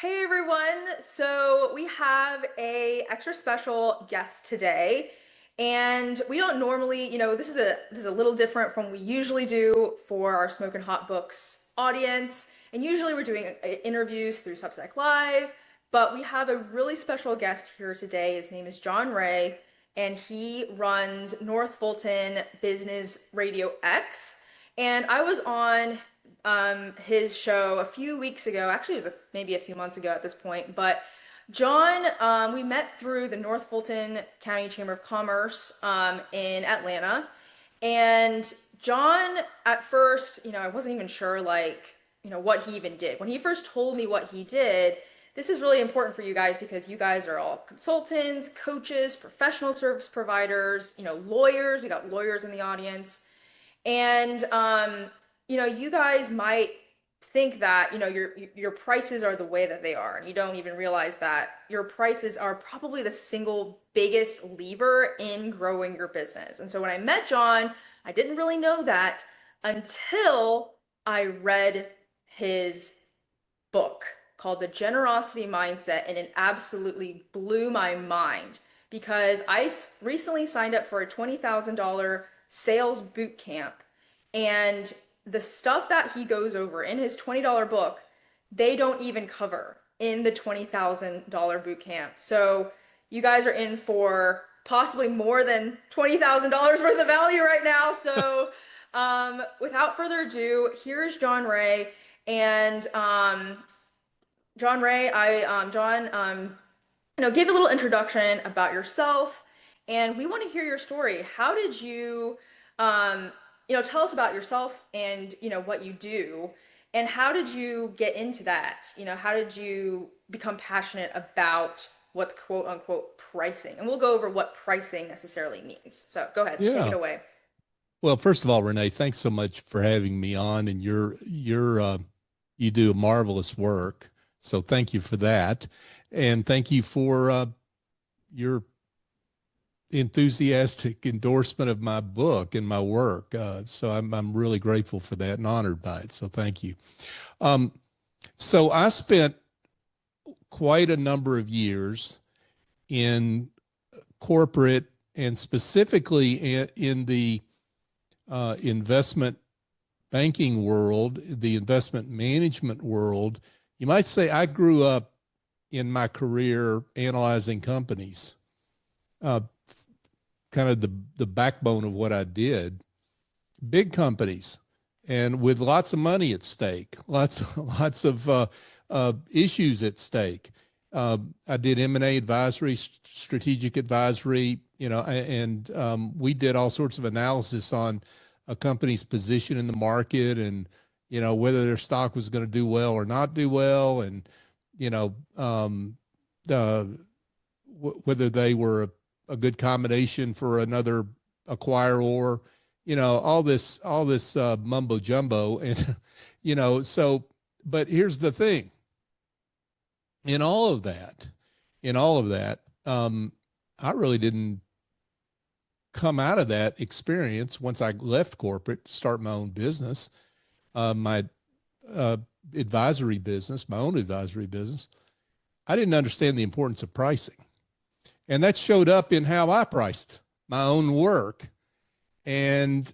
Hey everyone. So we have a extra special guest today. And we don't normally, this is a little different from what we usually do for our Smoking Hot Books audience. And usually we're doing interviews through Substack Live, but we have a really special guest here today. His name is John Ray, and he runs North Fulton Business Radio X. And I was on his show a few weeks ago. Actually, it was maybe a few months ago at this point. But John, we met through the North Fulton County Chamber of Commerce in Atlanta. And John, at first, I wasn't even sure, what he even did. When he first told me what he did, this is really important for you guys because you guys are all consultants, coaches, professional service providers, lawyers. We got lawyers in the audience. And you guys might think that, your prices are the way that they are, and you don't even realize that your prices are probably the single biggest lever in growing your business. And so when I met John, I didn't really know that until I read his book called The Generosity Mindset, and it absolutely blew my mind because I recently signed up for a $20,000 sales boot camp, and the stuff that he goes over in his $20 book, they don't even cover in the $20,000 boot camp. So you guys are in for possibly more than $20,000 worth of value right now. So without further ado, here's John Ray. And John Ray, give a little introduction about yourself, and we want to hear your story. How did you, tell us about yourself and what you do, and how did you get into that? How did you become passionate about what's quote unquote pricing? And we'll go over what pricing necessarily means. So go ahead, take it Yeah. away. Well, first of all, Renee, thanks so much for having me on, and you do marvelous work. So thank you for that, and thank you for your enthusiastic endorsement of my book and my work. So I'm really grateful for that and honored by it. So thank you. Um, so I spent quite a number of years in corporate and specifically in the investment banking world, the investment management world. You might say I grew up in my career analyzing companies, uh, kind of the backbone of what I did, big companies, and with lots of money at stake, lots of issues at stake. I did M&A advisory, strategic advisory, and we did all sorts of analysis on a company's position in the market and whether their stock was going to do well or not do well, and you know uh, whether they were a good combination for another acquirer, all this mumbo jumbo, and so. But here's the thing: in all of that, in all of that, I really didn't come out of that experience once I left corporate to start my own business, my uh, advisory business, my own advisory business. I didn't understand the importance of pricing. And that showed up in how I priced my own work. And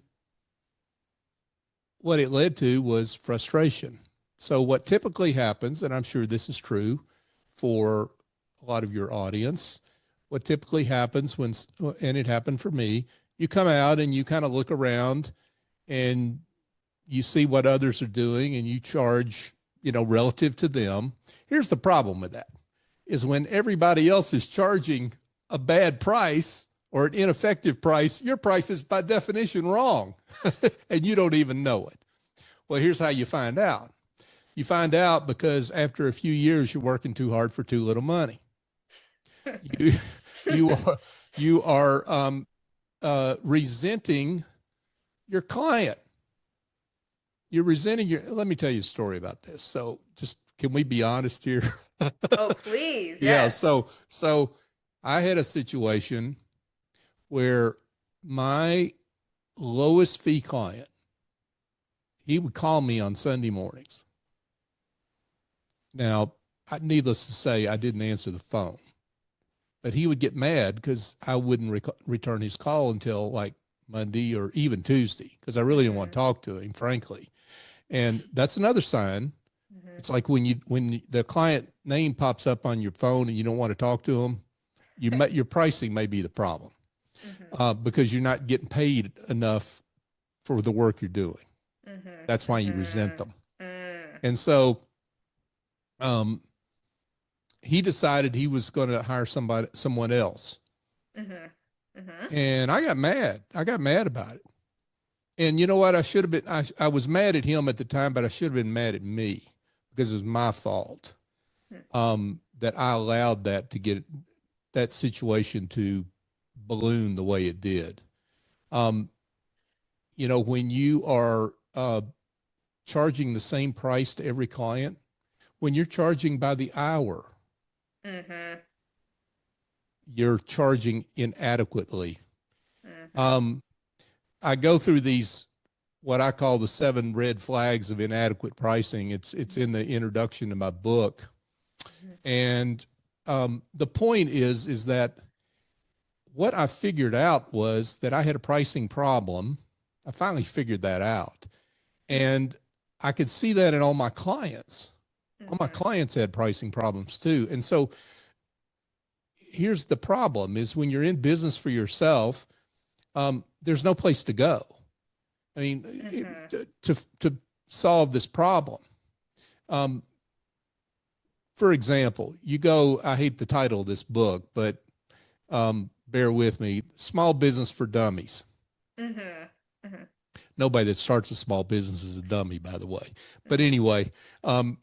what it led to was frustration. So, what typically happens, and I'm sure this is true for a lot of your audience, what typically happens and it happened for me, you come out and you kind of look around and you see what others are doing and you charge, relative to them. Here's the problem with that is when everybody else is charging a bad price or an ineffective price, your price is by definition wrong and you don't even know it. Well, here's how you find out. You find out because after a few years, you're working too hard for too little money. You, you are, you are resenting your client. You're resenting let me tell you a story about this. So just, can we be honest here? Oh, please, Yeah. yes. So I had a situation where my lowest fee client, he would call me on Sunday mornings. Now, needless to say, I didn't answer the phone, but he would get mad because I wouldn't return his call until like Monday or even Tuesday because I really didn't want Mm-hmm. to talk to him, frankly. And that's another sign. Mm-hmm. It's like when the client name pops up on your phone and you don't want to talk to them, your pricing may be the problem Mm-hmm. because you're not getting paid enough for the work you're doing. Mm-hmm. That's why you resent Mm-hmm. them. Mm. And so um, he decided he was going to hire someone else. Mm-hmm. Mm-hmm. And I got mad. I got mad about it. And you know what? I should have been, I was mad at him at the time, but I should have been mad at me because it was my fault that I allowed that to get that situation to balloon the way it did. Um, when you are charging the same price to every client, when you're charging by the hour, Mm-hmm. you're charging inadequately. Mm-hmm. Um, I go through these what I call the 7 red flags of inadequate pricing. It's in the introduction to my book, and the point is that what I figured out was that I had a pricing problem. I finally figured that out, and I could see that in all my clients. All my Mm-hmm. clients had pricing problems too, and so here's the problem: is when you're in business for yourself, there's no place to go. I mean, Mm-hmm. to solve this problem. Um, for example, you go. I hate the title of this book, but bear with me. Small Business for Dummies. Mm-hmm. Mm-hmm. Nobody that starts a small business is a dummy, by the way. But Mm-hmm. anyway, um,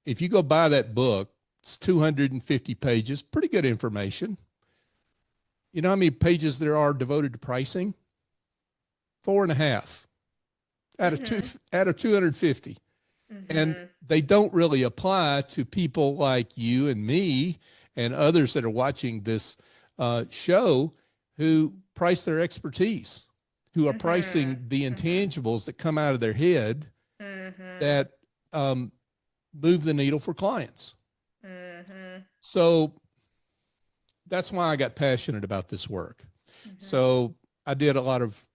if you go buy that book, it's 250 pages, pretty good information. You know how many pages there are devoted to pricing? Four and a half Mm-hmm. out of 250. And Mm-hmm. they don't really apply to people like you and me and others that are watching this show who price their expertise, who are Mm-hmm. pricing the Mm-hmm. intangibles that come out of their head Mm-hmm. that move the needle for clients. Mm-hmm. So that's why I got passionate about this work. Mm-hmm. So I did a lot of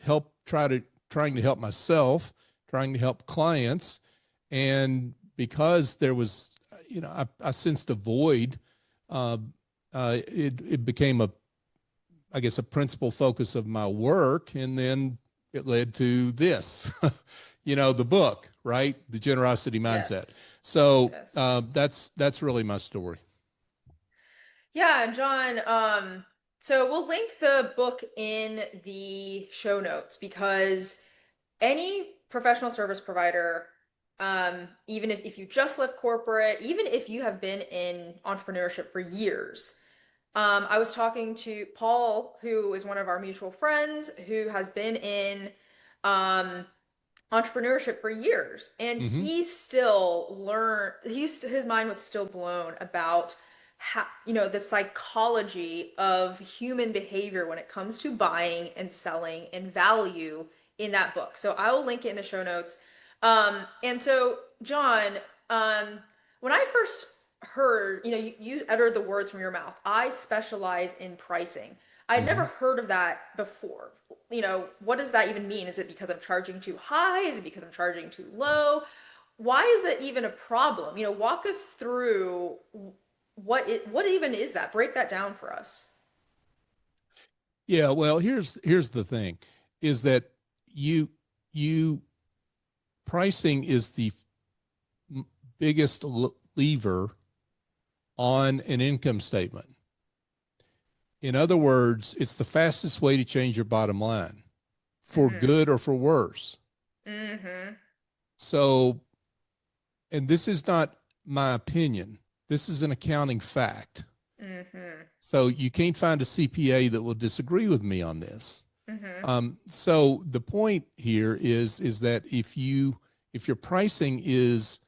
help, trying to help myself, trying to help clients, and because there was, I sensed a void. Uh, it became I guess, a principal focus of my work, and then it led to this, the book, right? The generosity mindset. Yes. So Yes. that's really my story. Yeah, John, so we'll link the book in the show notes because any professional service provider, even if you just left corporate, even if you have been in entrepreneurship for years, I was talking to Paul, who is one of our mutual friends, who has been in um, entrepreneurship for years, and Mm-hmm. he still learned. His mind was still blown about how, the psychology of human behavior when it comes to buying and selling and value in that book. So I will link it in the show notes. And so, John, um, when I first heard, you uttered the words from your mouth, I specialize in pricing. I'd Mm-hmm. never heard of that before. What does that even mean? Is it because I'm charging too high? Is it because I'm charging too low? Why is that even a problem? Walk us through what even is that? Break that down for us. Yeah, well, here's the thing, is that you you pricing is the biggest lever on an income statement. In other words, it's the fastest way to change your bottom line for Mm-hmm. good or for worse. Mm-hmm. So, and this is not my opinion. This is an accounting fact. Mm-hmm. So you can't find a CPA that will disagree with me on this. Mm-hmm. So the point here is that if your pricing is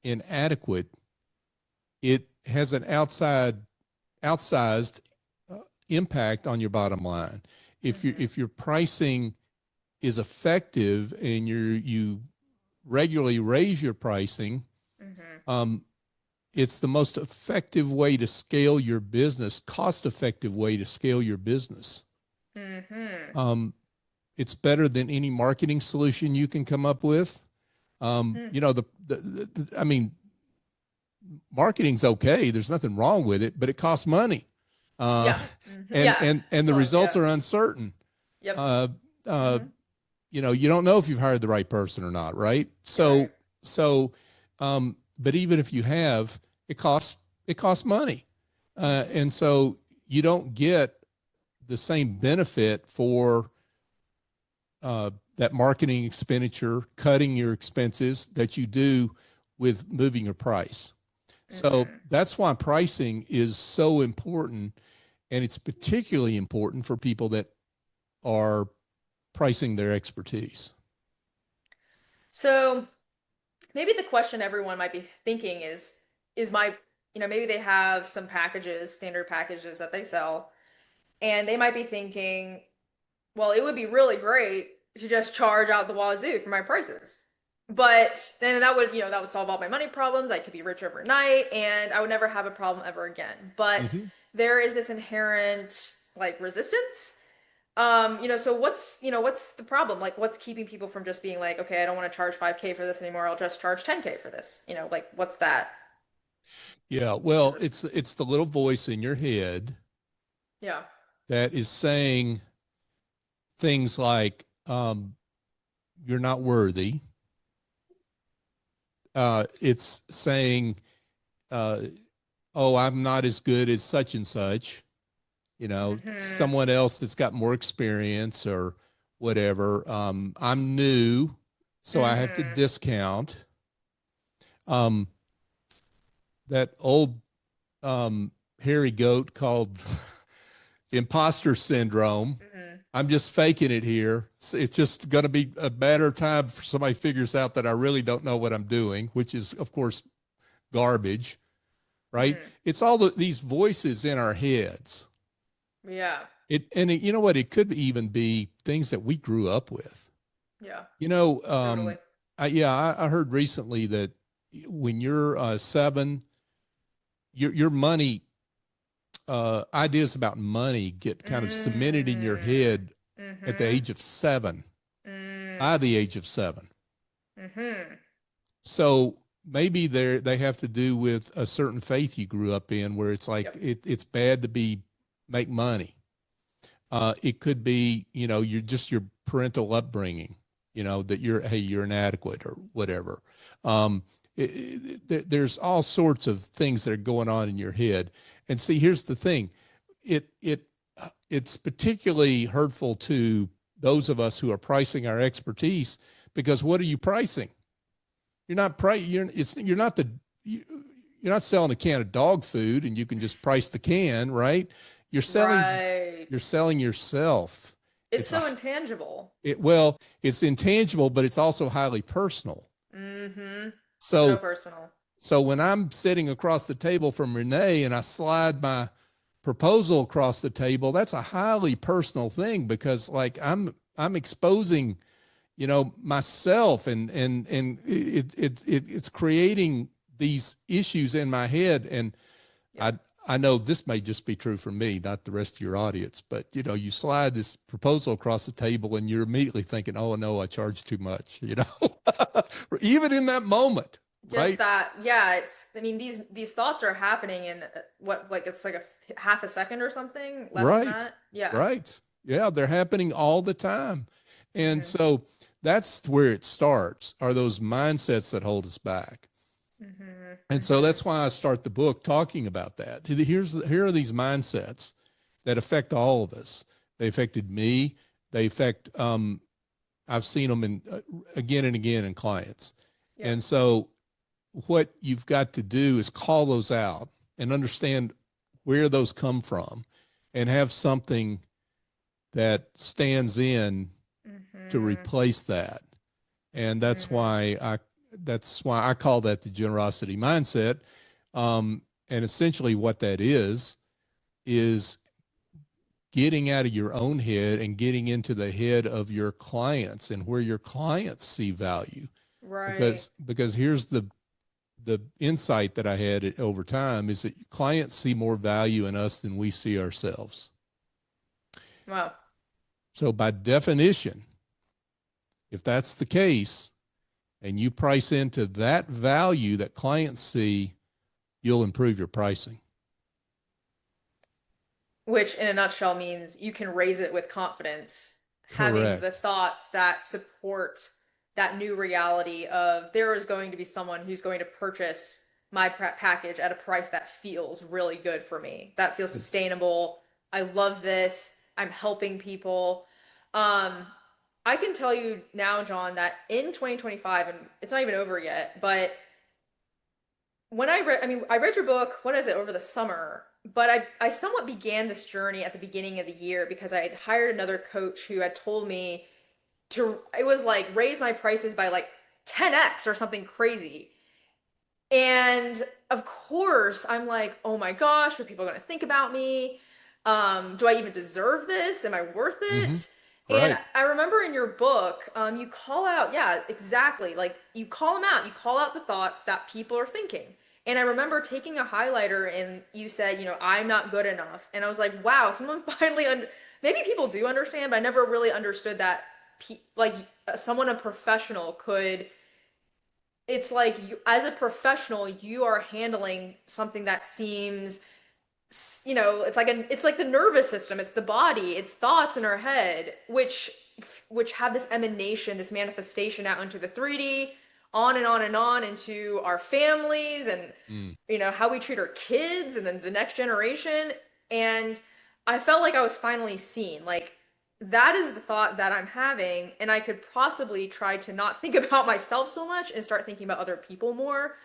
inadequate, it has an outsized impact on your bottom line. Mm-hmm. If your pricing is effective and you regularly raise your pricing, Mm-hmm. um, it's the most effective way to scale your business, cost effective way to scale your business. Mm-hmm. Um, it's better than any marketing solution you can come up with. Hmm. You know, I mean, marketing's okay. There's nothing wrong with it, but it costs money. Uh, Yeah. Mhm. Yeah. and It the does. results Yeah. are uncertain. Yep. Uh, uh, Hmm. you know, you don't know if you've hired the right person or not, right? Right. But even if you have, it costs it costs money, and so you don't get the same benefit for that marketing expenditure, cutting your expenses that you do with moving your price. So Hmm. that's why pricing is so important, and it's particularly important for people that are pricing their expertise. So maybe the question everyone might be thinking is my, maybe they have some packages, standard packages that they sell, and they might be thinking, well, it would be really great to just charge out the wazoo for my prices. But then that would solve all my money problems. I could be rich overnight and I would never have a problem ever again. But Mhm. there is this inherent like resistance. So what's the problem? Like what's keeping people from just being like, okay, I don't want to charge 5K for this anymore. I'll just charge 10K for this. Like what's that Yeah, well, resistance? it's the little voice in your head Yeah. that is saying things like, "You're not worthy." It's saying, uh, "Oh, I'm not as good as such and such." You know, Mm-hmm. someone else that's got more experience or whatever. I'm new, so I have to Mm-hmm. discount. Um, that old hairy goat called imposter syndrome. Mm-hmm. I'm just faking it here. It's just going to be a matter of time for somebody figures out that I really don't know what I'm doing, which is, of course, garbage, right? Mm-hmm. It's all these voices in our heads. Yeah. You know what? It could even be things that we grew up with. Yeah. You know, Totally. I heard recently that when you're 7, your money ideas about money get kind of cemented in your Mm. head at the Mm-hmm. age of 7, by Mm. the age of 7. Mm-hmm. So maybe they have to do with a certain faith you grew up in, where it's like Yep. it's bad to make money. It could be, you know, you're just your parental upbringing, you know, that you're inadequate or whatever. Um, there's all sorts of things that are going on in your head. And see, here's the thing, it's particularly hurtful to those of us who are pricing our expertise, because what are you pricing? You're not price. You're not you're not selling a can of dog food and you can just price the can, right? You're selling Right. you're selling yourself. It's It's a so intangible. well, it's intangible, but it's also highly personal. Mm-hmm. So So personal. so when I'm sitting across the table from Renee and I slide my proposal across the table, that's a highly personal thing, because like I'm exposing, you know, myself, and it's creating these issues in my head. And Yep. I know this may just be true for me, not the rest of your audience, but you know, you slide this proposal across the table and you're immediately thinking, oh no, I charged too much, you know, even in that moment, Just right? that, yeah, I mean, these thoughts are happening in what, like, it's like a half a second or something, less than Right. that. Yeah. Right. Yeah, they're happening all the time. And Mm-hmm. so that's where it starts, are those mindsets that hold us back. Mm-hmm. And so Mm-hmm. that's why I start the book talking about that. Here are these mindsets that affect all of us. They affected me. They affect I've seen them in again and again in clients. Yep. And so what you've got to do is call those out and understand where those come from, and have something that stands in to Mm-hmm. replace that. And Mm-hmm. that's why I call that the generosity mindset. And essentially, what that is getting out of your own head and getting into the head of your clients and where your clients see value. Right. Because here's the insight that I had over time is that clients see more value in us than we see ourselves. Wow. So by definition, if that's the case and you price into that value that clients see, you'll improve your pricing. Which in a nutshell means you can raise it with confidence, having the Correct. thoughts that support that new reality of there is going to be someone who's going to purchase my package at a price that feels really good for me, that feels sustainable. I love this. I'm helping people. Um, I can tell you now, John, that in 2025, and it's not even over yet, but when I read your book, what is it, over the summer, but I somewhat began this journey at the beginning of the year because I had hired another coach who had told me it was like raise my prices by like 10x or something crazy. And of course, I'm like, oh my gosh, what are people going to think about me? Do I even deserve this? Am I worth Mm-hmm. it? And Right. I remember in your book, you call out, yeah, exactly. Like you call them out, you call out the thoughts that people are thinking. And I remember taking a highlighter and you said, I'm not good enough. And I was like, wow, someone finally, maybe people do understand, but I never really understood that, like, someone, a professional could, it's like you, as a professional, you are handling something that seems, it's like the nervous system, it's the body, it's thoughts in our head, which have this emanation, this manifestation out into the 3D, on and on and on into our families, and Mm. how we treat our kids and then the next generation. And I felt like I was finally seen. Like that is the thought that I'm having, and I could possibly try to not think about myself so much and start thinking about other people more.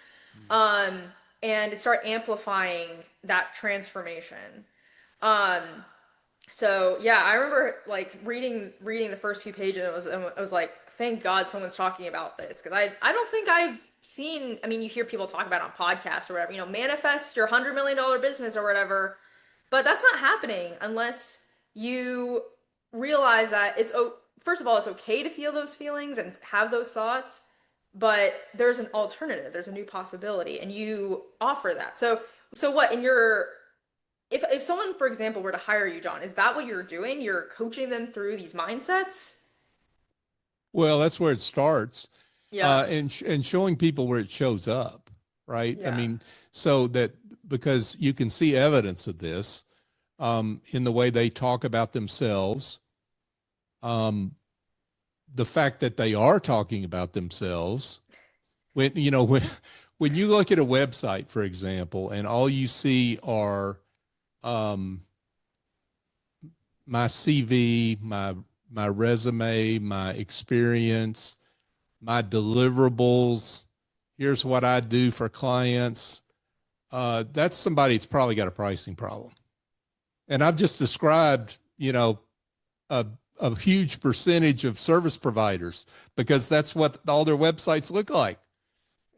Mm. Um, and start amplifying that transformation. Um, so yeah, I remember like reading the first few pages. It was like, thank God someone's talking about this, because I don't think I've seen. I mean, you hear people talk about it on podcasts or whatever. Manifest your $100 million business or whatever, but that's not happening unless you realize that first of all, it's okay to feel those feelings and have those thoughts, but there's an alternative, there's a new possibility, and you offer that. So what in your if someone, for example, were to hire you, John, is that what you're doing? You're coaching them through these mindsets? Well, that's where it starts, Yeah. and showing people where it shows up, right? I Yeah. mean, so that because you can see evidence of this in the way they talk about themselves, um, the fact that they are talking about themselves. When you look at a website, for example, and all you see are um, my CV, my resume, my experience, my deliverables. Here's what I do for clients. That's somebody that's probably got a pricing problem. And I've just described, a, a huge percentage of service providers because that's what all their websites look like.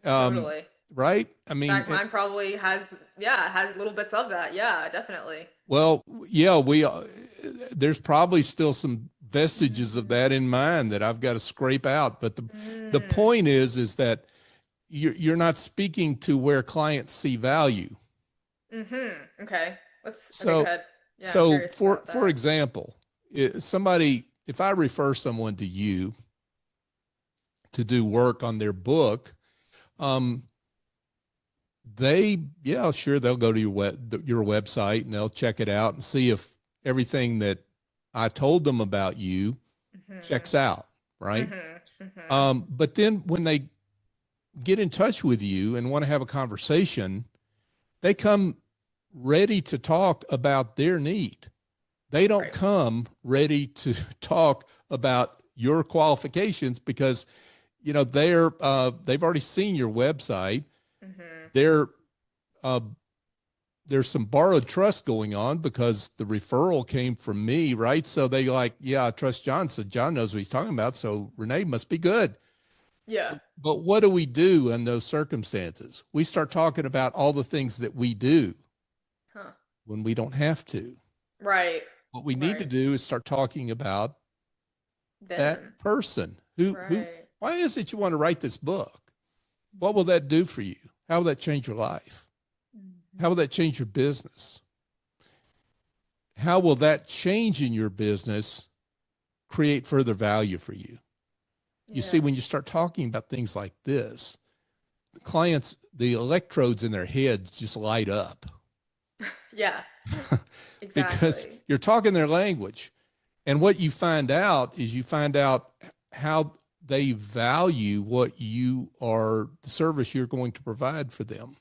Um, Totally. right? I In fact, mean, mine probably has, yeah, it has little bits of that. Yeah, definitely. well, yeah, there's probably still some vestiges of Mm. that in mine that I've got to scrape out. But the Mm. point is that you're not speaking to where clients see value. Mm-hmm. Okay. Okay, go So, ahead. Yeah, I'm so curious for about for that. example, if I refer someone to you to do work on their book, um, yeah, sure, they'll go to your website and they'll check it out and see if everything that I told them about you Mm-hmm. checks out, right? Mm-hmm. Mm-hmm. But then when they get in touch with you and want to have a conversation, they come ready to talk about their need. They don't Right. come ready to talk about your qualifications because they've already seen your website. Mm-hmm. They're uh, there's some borrowed trust going on because the referral came from me, right? So they like, yeah, I trust John. So John knows what he's talking about. So Renee must be good. Yeah. But what do we do in those circumstances? We start talking about all the things that we do Huh. when we don't have to. Right. What we need to Right. do is start talking about that Them. person who Right. why is it you want to write this book? What will that do for you? How will that change your life? How will Mhm. that change your business? How will that change in your business create further value for you? You see, when you Yes. start talking about things like this, the clients, the electrodes in their heads just light up Yeah, because exactly. you're talking their language. And what you find out is you find out how they value what you are, the service you're going to provide for them.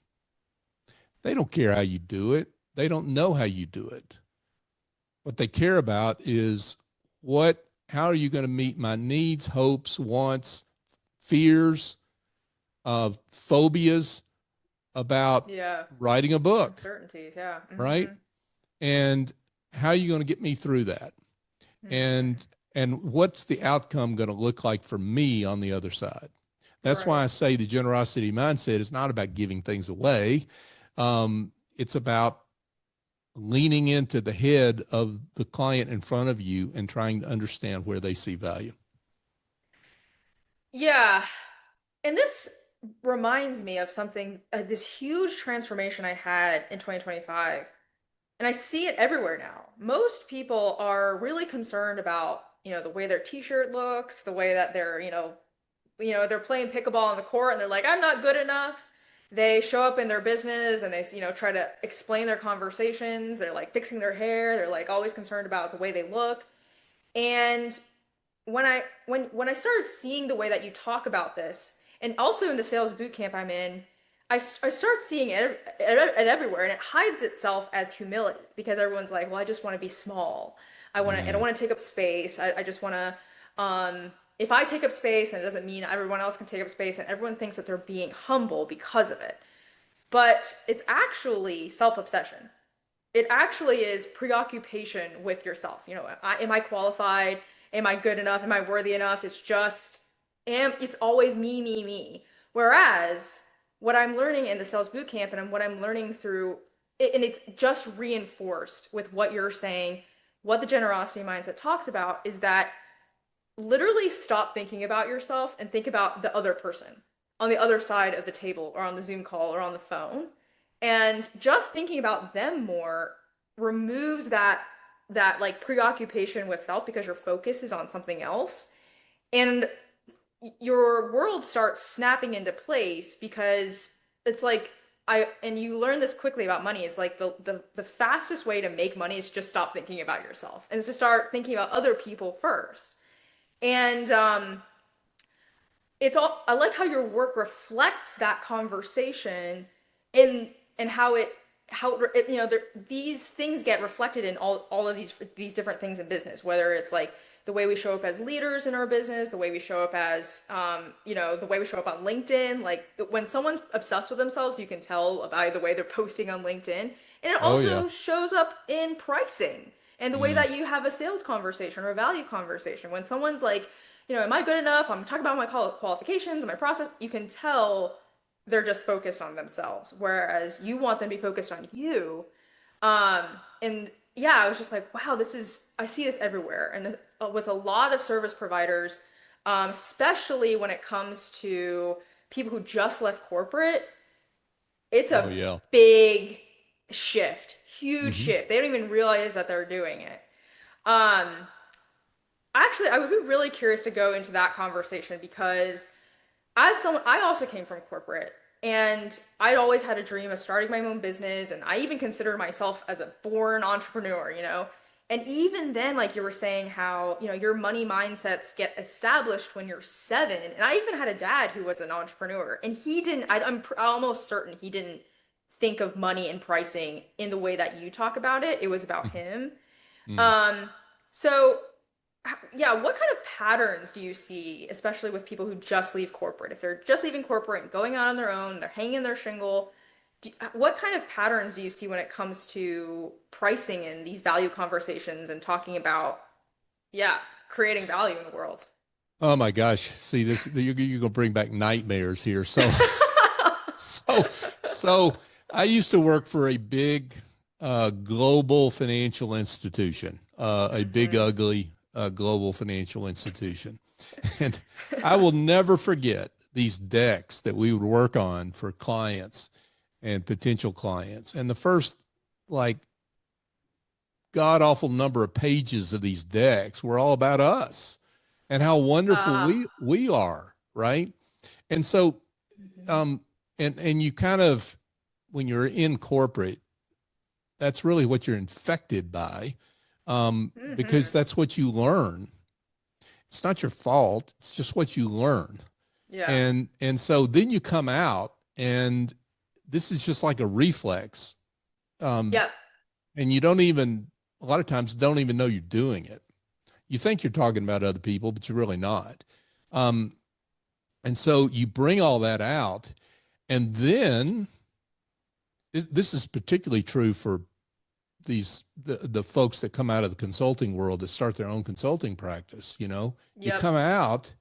They don't care how you do it. They don't know how you do it. What they care about is how are you going to meet my needs, hopes, wants, fears, phobias about Yeah. writing a book, Uncertainties. Yeah. right? Hmm. And how are you going to get me through that? Hmm. And what's the outcome going to look like for me on the other side? That's why I Right. say the generosity mindset is not about giving things away. It's about leaning into the head of the client in front of you and trying to understand where they see value. Yeah. And this reminds me of something, this huge transformation I had in 2025. And I see it everywhere now. Most people are really concerned about, the way their t-shirt looks, the way that they're, they're playing pickleball on the court and they're like, I'm not good enough. They show up in their business and they, try to explain their conversations. They're like fixing their hair. They're like always concerned about the way they look. And when I started seeing the way that you talk about this, and also in the sales boot camp I'm in, I start seeing it everywhere, and it hides itself as humility because everyone's like, well, I just want to be small. I don't Mm. want to take up space. I just want to, if I take up space, then it doesn't mean everyone else can take up space, and everyone thinks that they're being humble because of it. But it's actually self-obsession. It actually is preoccupation with yourself. Am I qualified? Am I good enough? Am I worthy enough? It's always me, me, me. Whereas what I'm learning in the sales boot camp and what I'm learning through it, and it's just reinforced with what you're saying, what the generosity mindset talks about is that literally stop thinking about yourself and think about the other person on the other side of the table or on the Zoom call or on the phone. And just thinking about them more removes that like preoccupation with self because your focus is on something else. And your world starts snapping into place because it's like and you learn this quickly about money. It's like the fastest way to make money is just stop thinking about yourself and to start thinking about other people first. And it's all I like how your work reflects that conversation in and these things get reflected in all of these different things in business, whether it's like the way we show up as leaders in our business, the way we show up as the way we show up on LinkedIn. Like when someone's obsessed with themselves, you can tell by the way they're posting on LinkedIn. And it Oh yeah. also shows up in pricing and the way Mm. that you have a sales conversation or a value conversation. When someone's like, am I good enough? I'm talking about my qualifications, my process. You can tell they're just focused on themselves, whereas you want them to be focused on you. Um, and yeah, I was just like, wow, I see this everywhere. And with a lot of service providers, especially when it comes to people who just left corporate, it's Oh a yeah. big shift, huge Hmm. shift. They don't even realize that they're doing it. Um, Actually, I would be really curious to go into that conversation because as someone, I also came from corporate and I'd always had a dream of starting my own business. And I even considered myself as a born entrepreneur. And even then, like you were saying, how, your money mindsets get established when you're 7. And I even had a dad who was an entrepreneur and he didn't, I'm almost certain he didn't think of money and pricing in the way that you talk about it. It was about him. Mm. Um, so yeah, what kind of patterns do you see, especially with people who just leave corporate? If they're just leaving corporate and going out on their own, they're hanging their shingle. What kind of patterns do you see when it comes to pricing and these value conversations and talking about, yeah, creating value in the world? Oh my gosh. See this, you're going to bring back nightmares here. So, so I used to work for a big global financial institution, a big, Hmm. ugly global financial institution. And I will never forget these decks that we would work on for clients and potential clients. And the first like god awful number of pages of these decks were all about us and how wonderful Uh, we are, right? And so mhm, um and you kind of, when you're in corporate, that's really what you're infected by, because mhm. that's what you learn. It's not your fault, it's just what you learn. Yeah. And so then you come out and this is just like a reflex. um Yep. and you don't even, a lot of times don't even know you're doing it. You think you're talking about other people, but you're really not. um and so you bring all that out, and then this is particularly true for the folks that come out of the consulting world that start their own consulting practice. You Yep. come out,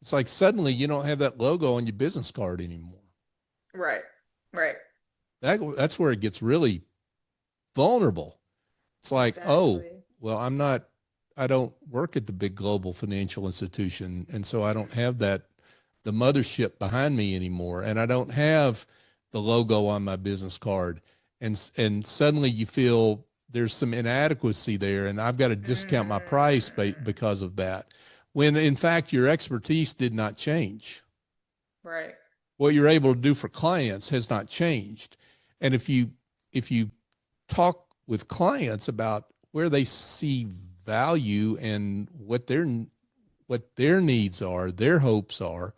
it's like suddenly you don't have that logo on your business card anymore. Right. Right. That's where it gets really vulnerable. It's like, oh, Exactly. well, I don't work at the big global financial institution, and so I don't have the mothership behind me anymore, and I don't have the logo on my business card, and suddenly you feel there's some inadequacy there, and I've got to discount my price Mm, because of that, when in fact your expertise did not change. right. What you're able to do for clients has not changed. And if you talk with clients about where they see value and what their needs are, their hopes are,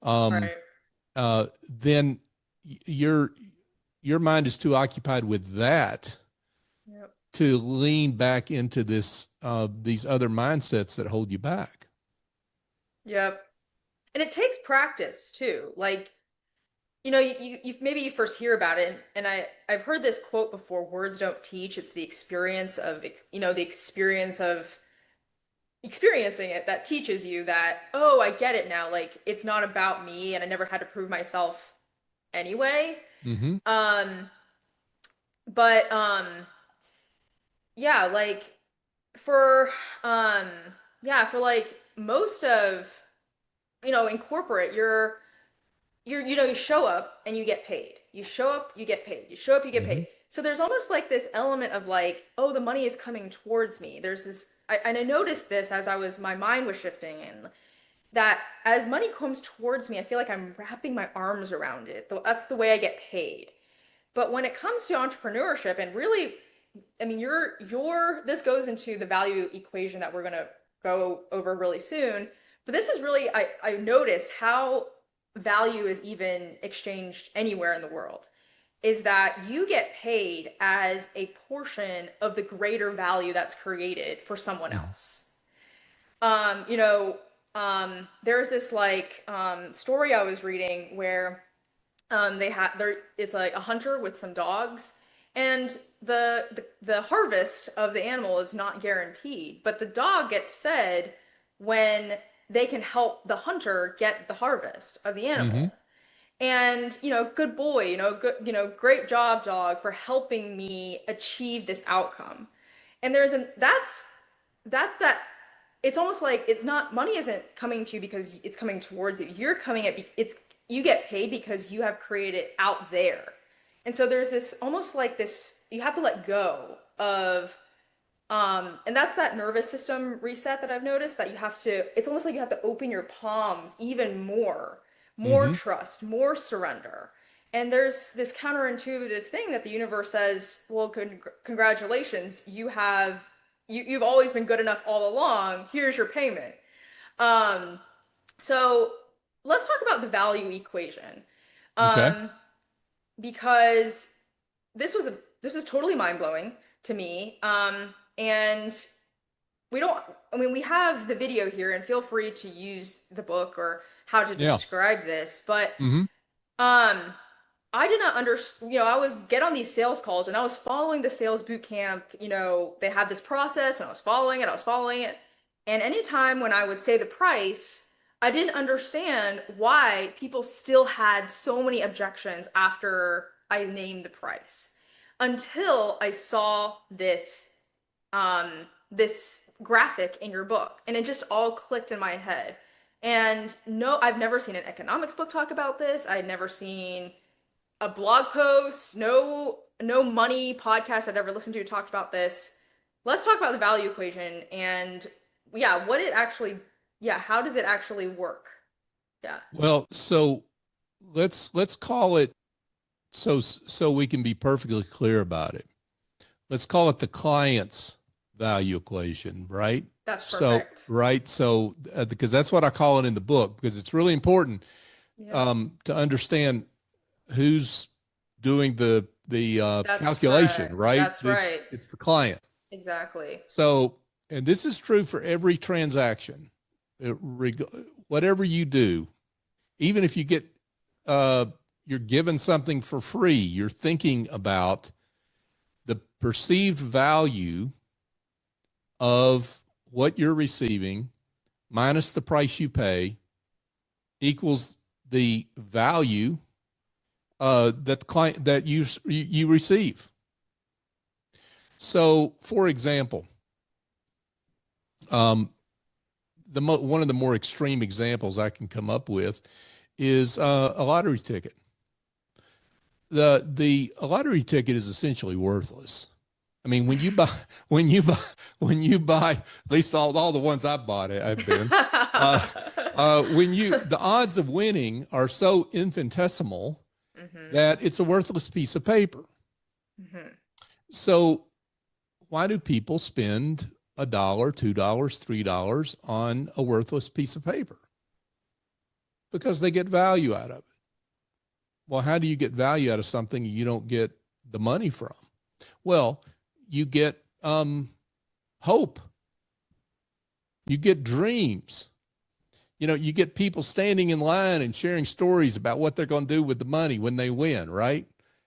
um, Right. then your mind is too occupied with that Yep. to lean back into these other mindsets that hold you back. Yep. And it takes practice too. Like, you maybe you first hear about it, and I've heard this quote before, words don't teach, it's the experience of, the experience of experiencing it that teaches you that, oh, I get it now. Like, it's not about me, and I never had to prove myself anyway. Mm-hmm. Um, but yeah, like for um yeah, for like most of, in corporate, you show up and you get paid. You show up, you get paid. You show up, you get Mm-hmm. paid. So there's almost like this element of like, oh, the money is coming towards me. There's this, and I noticed this as my mind was shifting, and that as money comes towards me, I feel like I'm wrapping my arms around it. That's the way I get paid. But when it comes to entrepreneurship, and really, I mean, this goes into the value equation that we're gonna go over really soon. But this is really, I noticed how value is even exchanged anywhere in the world, is that you get paid as a portion of the greater value that's created for someone Mm-hmm. else. Um, you know, there's this like story I was reading where they had there it's like a hunter with some dogs, and the harvest of the animal is not guaranteed, but the dog gets fed when they can help the hunter get the harvest of the Mm-hmm. animal. And, good boy, good, great job, dog, for helping me achieve this outcome. And that's that it's almost like it's not, money isn't coming to you because it's coming towards you. You're coming at it's you get paid because you have created out there. And so there's this almost like this, you have to let go of, and that's that nervous system reset that I've noticed, that it's almost like you have to open your palms even more Mm-hmm. trust, more surrender. And there's this counterintuitive thing that the universe says, well, congratulations, you've always been good enough all along. Here's your payment. Um, so let's talk about the value equation. Okay. Um, because this is totally mind-blowing to me. And we don't, I mean, we have the video here, and feel free to use the book or how to Yeah. describe this, but Mm-hmm. um I did not understand, I was get on these sales calls, and I was following the sales boot camp. They had this process, and I was following it. And anytime when I would say the price, I didn't understand why people still had so many objections after I named the price, until I saw this graphic in your book, and it just all clicked in my head. And no, I've never seen an economics book talk about this. I'd never seen a blog post, no money podcast I'd ever listened to talked about this. Let's talk about the value equation and yeah, what it actually yeah, how does it actually work? Yeah. Well, so let's call it, so we can be perfectly clear about it. Let's call it the client's value equation, right? That's So, perfect. right. So, because that's what I call it in the book, because it's really important Yep. to understand who's doing the That's calculation, correct. right? That's It's right. it's the client. Exactly. So, and this is true for every transaction. Whatever you do, even if you get uh, you're given something for free, you're thinking about the perceived value of what you're receiving minus the price you pay equals the value that the client that you receive. So, for example, um, one of the more extreme examples I can come up with is a lottery ticket. The a lottery ticket is essentially worthless. I mean, when you buy when you buy at least all the ones I bought I've been uh, when you the odds of winning are so infinitesimal hmm that it's a worthless piece of paper. hmm So why do people spend $1, $2, $3 on a worthless piece of paper? Because they get value out of it. Well, how do you get value out of something you don't get the money from? Well, you get hope. You get dreams. You know, you get people standing in line and sharing stories about what they're going to do with the money when they win, right?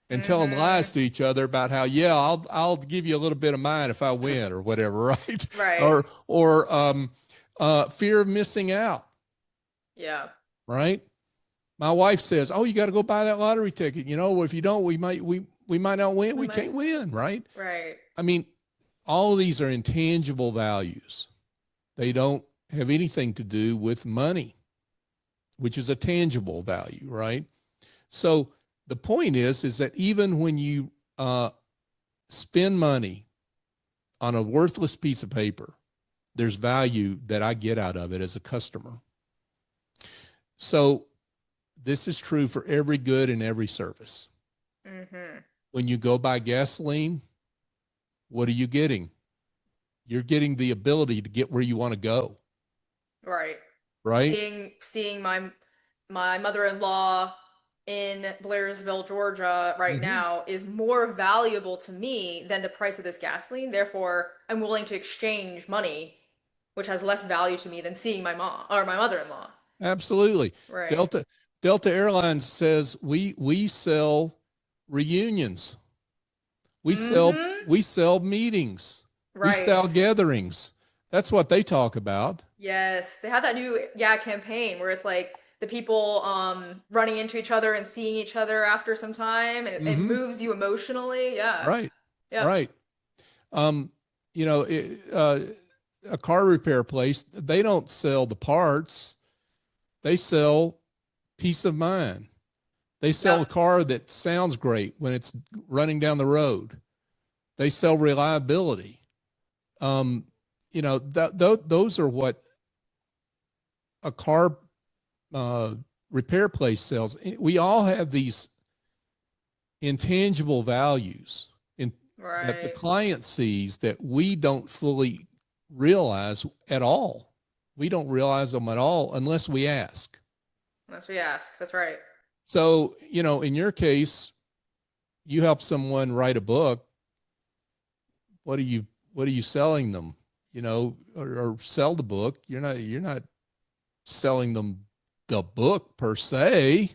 And telling hmm lies to each other about how, yeah, I'll give you a little bit of mine if I win or whatever, right? Right. Or fear of missing out, Yeah. right? My wife says, "Oh, you got to go buy that lottery ticket. You know, if you don't, we might not win. We We might can't win, right?" right. I mean, all of these are intangible values. They don't have anything to do with money, which is a tangible value, right? So the point is that even when you spend money on a worthless piece of paper, there's value that I get out of it as a customer. So this is true for every good and every service. hmm When you go buy gasoline, what are you getting? You're getting the ability to get where you want to go, Right. right? Seeing my mother-in-law in Blairsville, Georgia right Mm-hmm. now is more valuable to me than the price of this gasoline. Therefore, I'm willing to exchange money, which has less value to me than seeing my mom or my mother-in-law. Absolutely. Right. Delta Delta Airlines says we sell reunions. hmm We sell meetings. We Right. sell gatherings. That's what they talk about. Yes, they have that new yeah campaign where it's like the people running into each other and seeing each other after some time and it Mm-hmm. moves you emotionally. Yeah. Right. Yep. Right. Um, you know, a car repair place, they don't sell the parts. They sell peace of mind. They sell a Yep. car that sounds great when it's running down the road. They sell reliability. Um, you know, those are what a car uh, repair place sells. We all have these intangible values in, that the Right. client sees that we don't fully realize at all. We don't realize them at all unless we ask. Unless we ask. That's right. So, you know, in your case, you help someone write a book. What are you what are you selling them? You know, or sell the book. You're not selling them the book per se.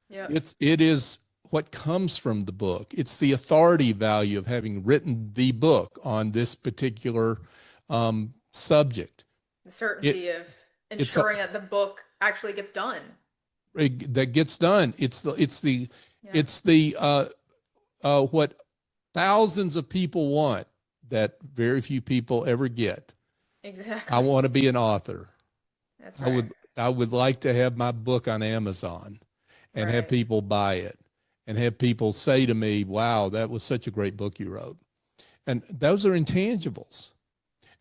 Yep. It is what comes from the book. It's the authority value of having written the book on this particular subject. The It certainty of it's ensuring that the book actually gets done. that gets done. Yeah. It's the what thousands of people want that very few people ever get. I Exactly. want to be an author. That's I right. would I would like to have my book on Amazon and have Right. people buy it and have people say to me, "Wow, that was such a great book you wrote." And those are intangibles.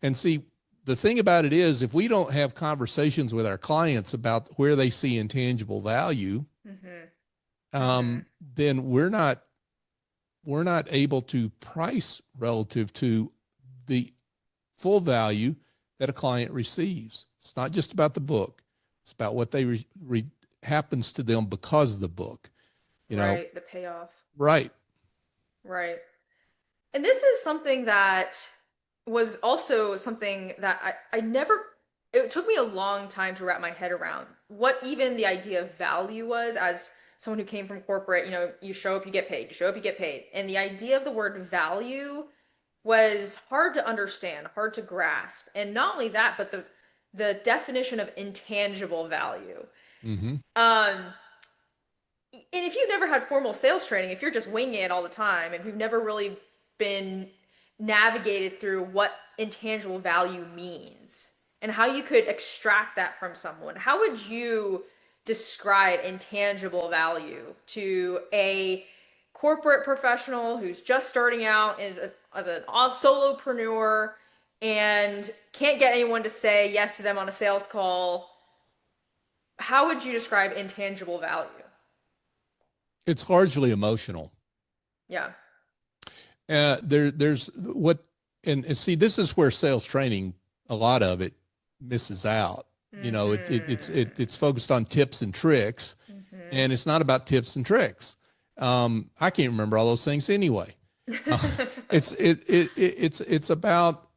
And see, the thing about it is, if we don't have conversations with our clients about where they see intangible value, Mm-hmm. Mm-hmm. then we're not able to price relative to the full value that a client receives. It's not just about the book; it's about what happens to them because of the book. You know, Right. The payoff. right? Right. And this is something that was also something that I never, it took me a long time to wrap my head around what even the idea of value was as someone who came from corporate, you show up, you get paid, you show up, you get paid. And the idea of the word value was hard to understand, hard to grasp. And not only that, but the definition of intangible value. Mm-hmm. Um, and if you've never had formal sales training, if you're just winging it all the time and you've never really been navigated through what intangible value means and how you could extract that from someone, how would you describe intangible value to a corporate professional who's just starting out as a solopreneur and can't get anyone to say yes to them on a sales call? How would you describe intangible value? It's largely emotional. Yeah. There's what, and see, this is where sales training, a lot of it misses out. You know, Mm-hmm. it's focused on tips and tricks, Mm-hmm. and it's not about tips and tricks. I can't remember all those things anyway. Uh, it's about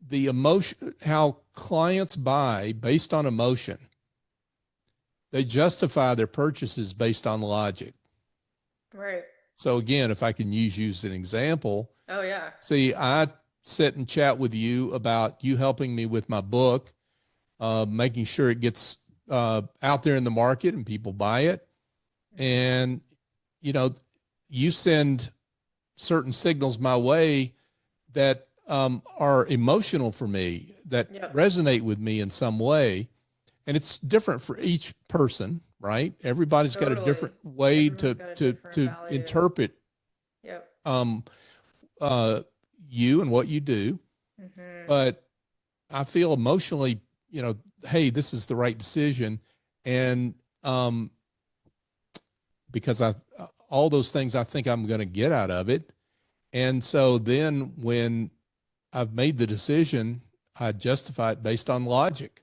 the emotion, how clients buy based on emotion. They justify their purchases based on logic. Right. So again, if I can use you as an example, Oh yeah. see, I sit and chat with you about you helping me with my book, making sure it gets out there in the market and people buy it. Mm-hmm. And, you know, you send certain signals my way that are emotional for me, that Yep. resonate with me in some way. And it's different for each person, right? Everybody's got a Totally. different way Everyone's to got a to different to value. interpret Yep. um, uh, you and what you do. Mm-hmm. But I feel emotionally, hey, this is the right decision, and um, because I all those things I think I'm going to get out of it. And so then when I've made the decision, I justify it based on logic,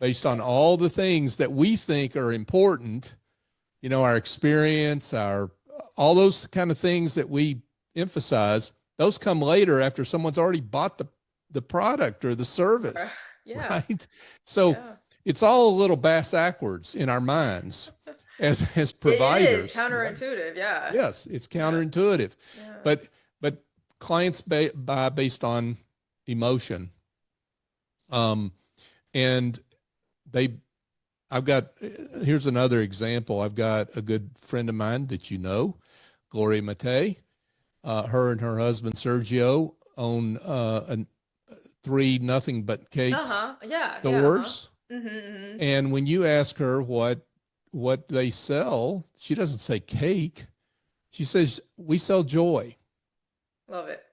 based on Yep. all the things that we think are important, our experience, our all those kind of things that we emphasize, those come later after someone's already bought the product or the Right. service, Yeah. right? So Yeah. it's all a little bass backwards in our minds as It is providers. counterintuitive. Yeah. Yes, it's Yeah. counterintuitive, Yeah. but clients buy based on emotion, um, and they. I've got here's another example. I've got a good friend of mine that Gloria Mate. Her and her husband Sergio own three nothing but cakes Uh-huh. Yeah. Yeah. Uh-huh. stores. Mm-hmm. Mm-hmm. And when you ask her what they sell, she doesn't say cake. She says we sell joy. Love it.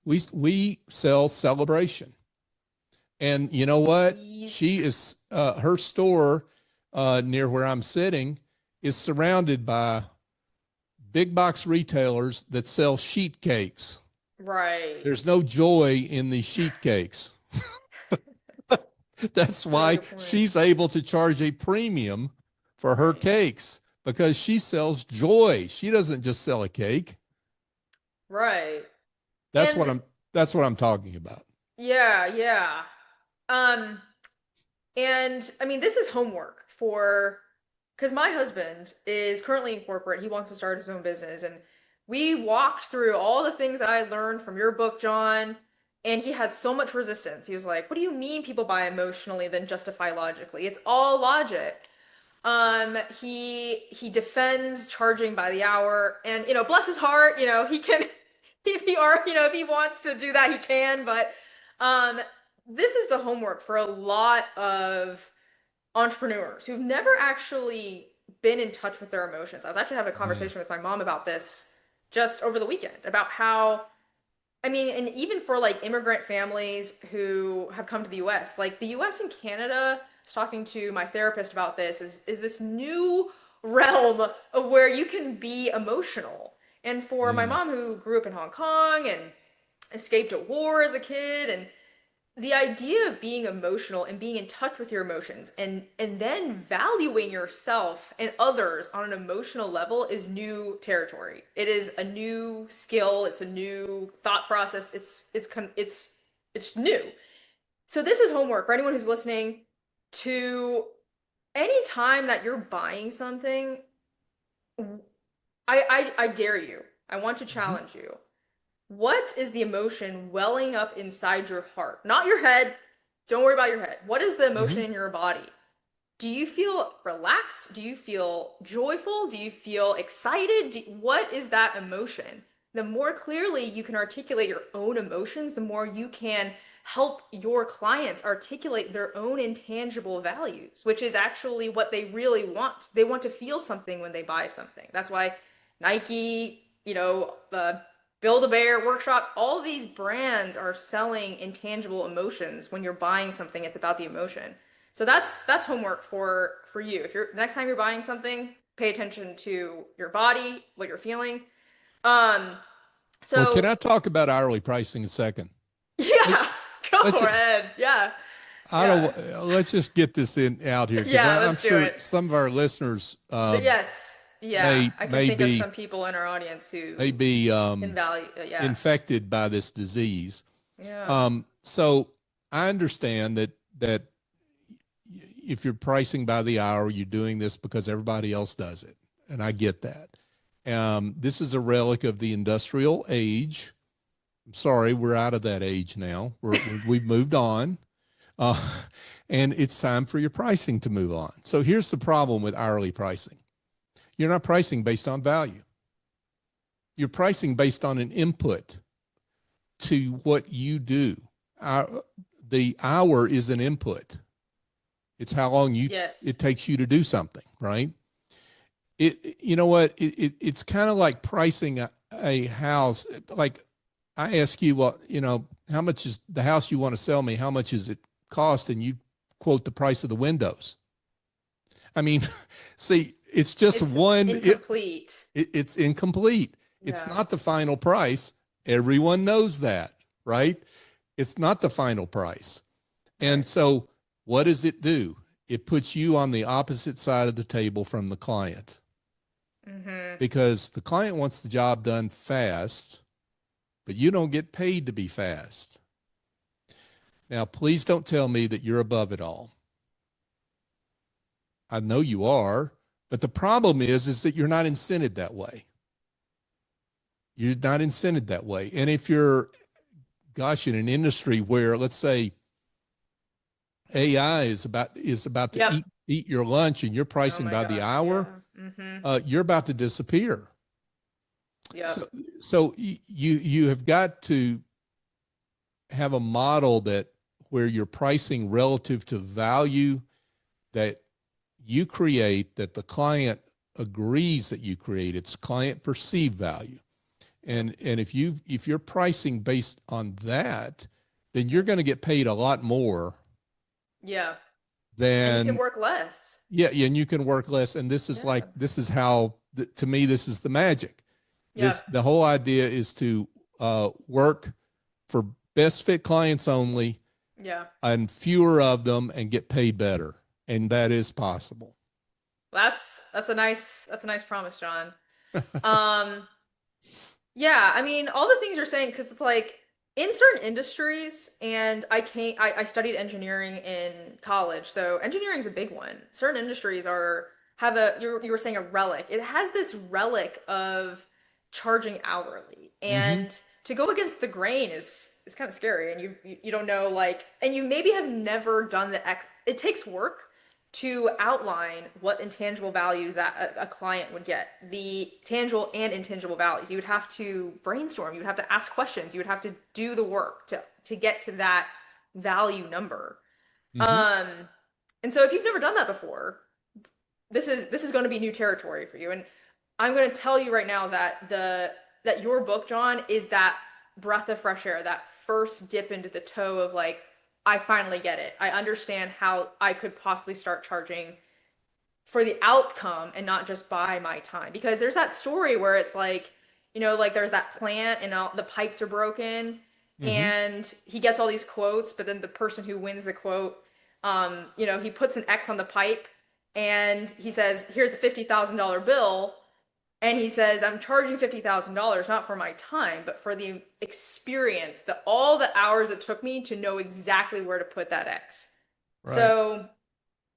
We sell celebration. And you know what? Ease. She is her store near where I'm sitting is surrounded by big box retailers that sell sheet cakes. Right. There's no joy in these sheet cakes. That's Really why good point. she's able to charge a premium for her Right. cakes because she sells joy. She doesn't just sell a cake. Right. That's what And I'm that's what I'm talking about. yeah, yeah. Um, and I mean, this is homework for because my husband is currently in corporate. He wants to start his own business. And we walked through all the things I learned from your book, John. And he had so much resistance. He was like, "What do you mean people buy emotionally then justify logically? It's all logic." He defends charging by the hour, and bless his heart, he can if he wants to do that, he can. But this is the homework for a lot of entrepreneurs who've never actually been in touch with their emotions. I was actually having a Mm, conversation with my mom about this just over the weekend about how, I mean, and even for like immigrant families who have come to the US, like the US and Canada, I was talking to my therapist about this, is this new realm of where you can be emotional. And for my mm. mom who grew up in Hong Kong and escaped a war as a kid, and the idea of being emotional and being in touch with your emotions and then valuing yourself and others on an emotional level is new territory. It is a new skill, it's a new thought process. It's new. So this is homework for anyone who's listening. To any time that you're buying something, I dare you. I want to Mhm. challenge you. What is the emotion welling up inside your heart? Not your head. Don't worry about your head. What is the emotion Mhm. in your body? Do you feel relaxed? Do you feel joyful? Do you feel excited? What is that emotion? The more clearly you can articulate your own emotions, the more you can help your clients articulate their own intangible values, which is actually what they really want. They want to feel something when they buy something. That's why Nike, Build-A-Bear, Workshop, all these brands are selling intangible emotions. When you're buying something, it's about the emotion. So that's homework for you. If you're the next time you're buying something, pay attention to your body, what you're feeling. Um, Well, can so I talk about hourly pricing a second? Let, yeah, let's go just, ahead. Yeah. I Yeah. don't, let's just get this in out here because Yeah, I'm let's do sure it. some of our listeners Yes. Yeah. may I can may think of be some people in our audience may who be can value yeah. infected by this disease. Yeah. So I understand that if you're pricing by the hour, you're doing this because everybody else does it, and I get that. This is a relic of the industrial age. I'm sorry, we're out of that age now. We've moved on, uh, and it's time for your pricing to move on. So here's the problem with hourly pricing: you're not pricing based on value. You're pricing based on an input to what you do. Our, the hour is an input. It's how long Yes. it takes you to do something, right? You know what? It's kind of like pricing a house. Like I ask you, well, how much is the house you want to sell me? How much is it cost? And you quote the price of the windows. I mean, see, it's just It's one. incomplete. It's incomplete. It's Yeah. not the final price. Everyone knows that, right? It's not the final price. And Right. so, what does it do? It puts you on the opposite side of the table from the client Mm-hmm. because the client wants the job done fast, but you don't get paid to be fast. Now, please don't tell me that you're above it all. I know you are, but the problem is that you're not incented that way. You're not incented that way. And if you're, gosh, in an industry where, let's say, AI is about to Yep. eat your lunch and you're Oh pricing my by the gosh. hour, Yeah. Mm-hmm. you're about to disappear. Yep. So you have got to have a model that where you're pricing relative to value that you create, that the client agrees that you create. It's client perceived value. Yep. And if you're pricing based on that, then you're going to get paid a lot more Yeah. And you can than, work less. yeah, and you can work less. And Yeah. this is how, to me, this is the magic. Yeah. The whole idea is to work for best fit clients only Yeah. and fewer of them and get paid better. And that is possible. That's a nice promise, John. Um, yeah, I mean, all the things you're saying, because it's like in certain industries, and I studied engineering in college, so engineering is a big one. Certain industries have you were saying a relic. It has this relic of charging hourly, Mm-hmm. and to go against the grain is kind of scary, and you don't know like, and you maybe have never done the X. It takes work to outline what intangible values that a client would get, the tangible and intangible values. You would have to brainstorm, you would have to ask questions, you would have to do the work to get to that value number. Hmm. Um, and so if you've never done that before, this is going to be new territory for you. And I'm going to tell you right now that the that your book, John, is that breath of fresh air, that first dip into the toe of like, I finally get it. I understand how I could possibly start charging for the outcome and not just buy my time. Because there's that story where it's like, like there's that plant and all the pipes are broken Hmm. and he gets all these quotes, but then the person who wins the quote, he puts an X on the pipe and he says, here's the $50,000 bill. And he says, I'm charging $50,000 not for my time, but for the experience, all the hours it took me to know exactly where to put that X. Right. So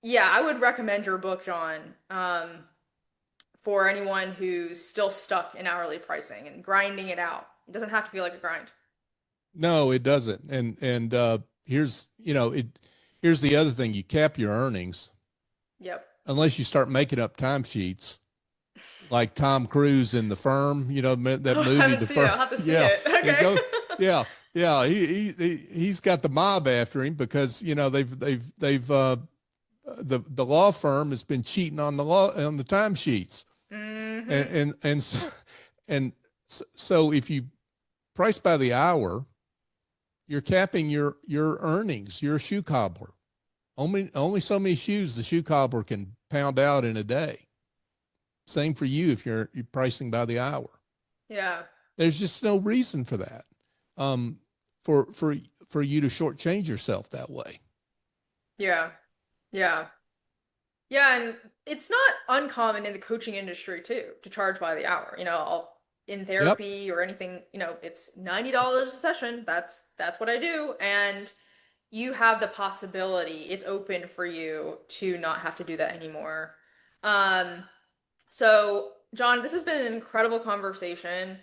yeah, I would recommend your book, John, for anyone who's still stuck in hourly pricing and grinding it out. It doesn't have to feel like a grind. No, it doesn't. And here's, here's the other thing. You cap your earnings Yep. unless you start making up timesheets like Tom Cruise in The Firm, that Oh, I movie, haven't The seen it. Firm. I'll have to see Yeah. it. It Okay. go, yeah, yeah. He's got the mob after him because, the law firm has been cheating on the timesheets. And, Mm-hmm. and, and, so, and so if you price by the hour, you're capping your earnings. You're a shoe cobbler. Only so many shoes the shoe cobbler can pound out in a day. Same for you if you're pricing by the hour. Yeah. There's just no reason for that. Um, for you to shortchange yourself that way. Yeah. Yeah. Yeah, and it's not uncommon in the coaching industry too to charge by the hour. In Yep. therapy or anything, it's $90 a session. That's what I do. And you have the possibility, it's open for you to not have to do that anymore. Um, so John, this has been an incredible conversation,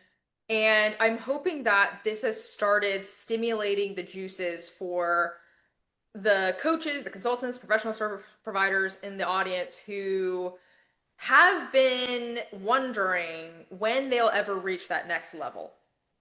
and I'm hoping that this has started stimulating the juices for the coaches, the consultants, professional service providers in the audience who have been wondering when they'll ever reach that next level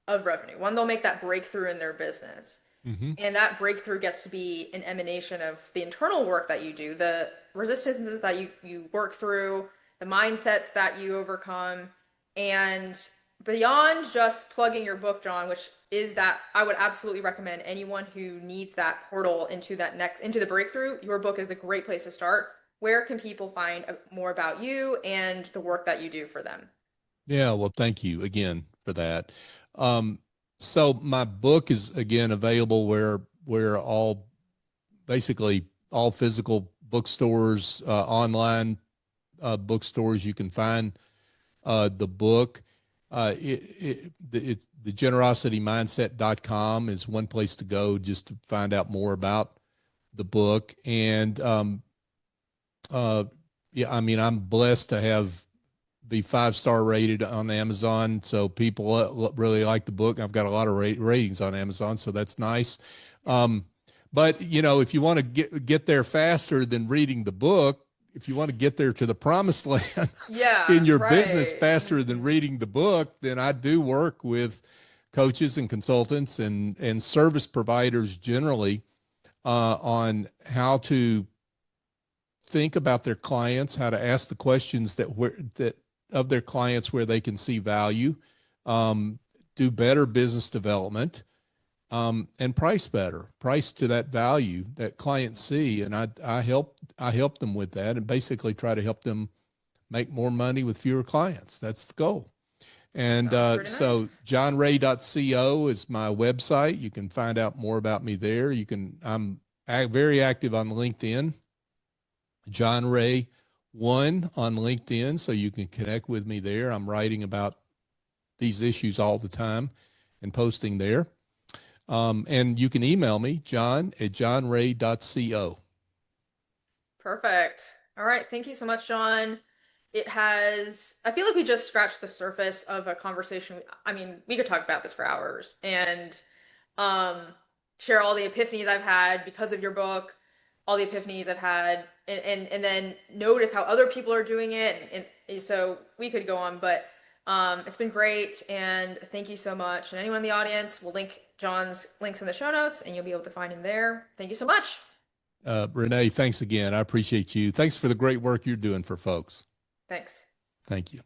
of revenue, when they'll make that breakthrough in their business. Hmm. And that breakthrough gets to be an emanation of the internal work that you do, the resistances that you work through, the mindsets that you overcome, and beyond just plugging your book, John, which is that I would absolutely recommend anyone who needs that portal into the breakthrough, your book is a great place to start. Where can people find more about you and the work that you do for them? Yeah. Well, thank you again for that. Um, so my book is again available where all basically all physical bookstores, online bookstores, you can find the book. The generositymindset.com is one place to go just to find out more about the book. And uh, yeah, I mean, I'm blessed to be 5-star rated on Amazon. So people really like the book. I've got a lot of ratings on Amazon, so that's nice. Um, but if you want to get there faster than reading the book, if you want to get there to the promised land in Yeah, your business right. faster than Mhm. reading the book, then I do work with coaches and consultants and service providers generally on how to think about their clients, how to ask the questions that of their clients where they can see value, um, do better business development, and price to that value that clients see. And I help them with that, and basically try to help them make more money with fewer clients. That's the goal. And Sounds pretty so nice. johnray.co is my website. You can find out more about me there. I'm very active on LinkedIn. John Ray one on LinkedIn, so you can connect with me there. I'm writing about these issues all the time and posting there. And you can email me, john@johnray.co. Perfect. All right. Thank you so much, John. I feel like we just scratched the surface of a conversation. I mean, we could talk about this for hours and um, share all the epiphanies I've had because of your book, all the epiphanies I've had, and then notice how other people are doing it. And so we could go on, but It's been great, and thank you so much. And anyone in the audience, we'll link John's links in the show notes, and you'll be able to find him there. Thank you so much. Renee, thanks again. I appreciate you. Thanks for the great work you're doing for folks. Thanks. Thank you.